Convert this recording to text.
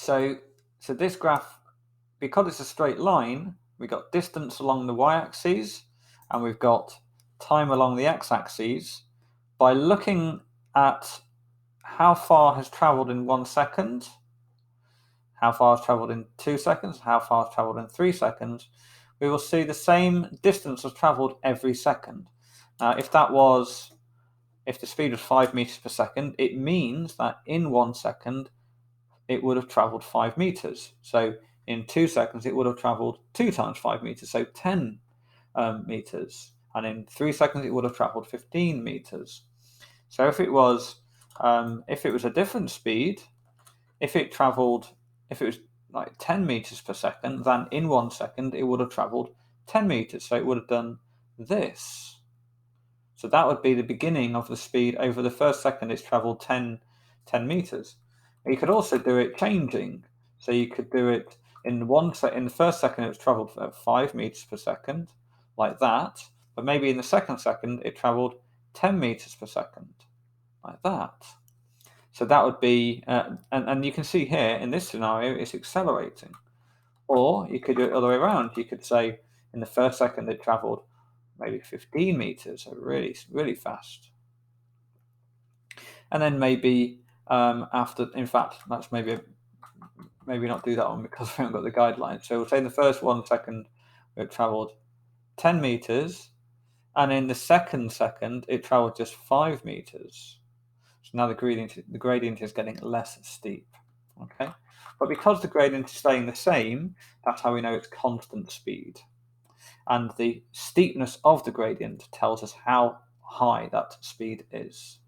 So this graph, because it's a straight line, we've got distance along the y-axis and we've got time along the x-axis. By looking at how far has travelled in 1 second, how far has travelled in 2 seconds, how far has travelled in 3 seconds, we will see the same distance has travelled every second. If the speed was 5 meters per second, it means that in 1 second it would have travelled 5 meters. So in 2 seconds it would have travelled 2 times 5 meters, so 10 meters. And in 3 seconds it would have travelled 15 meters. So if it was a different speed, if it was like 10 meters per second, then in 1 second it would have travelled 10 meters. So it would have done this. So that would be the beginning of the speed. Over the first second it's travelled 10 meters. You could also do it changing. So you could do it in the first second it was travelled at 5 meters per second, like that. But maybe in the second second it travelled 10 meters per second, like that. So that would be, and you can see here in this scenario it's accelerating. Or you could do it the other way around. You could say in the first second it travelled maybe 15 meters, so really, really fast. And then maybe after, in fact, that's maybe not do that one because we haven't got the guideline. So we'll say in the first 1 second it travelled 10 meters, and in the second second it travelled just 5 meters. So now the gradient is getting less steep. Okay, but because the gradient is staying the same, that's how we know it's constant speed. And the steepness of the gradient tells us how high that speed is.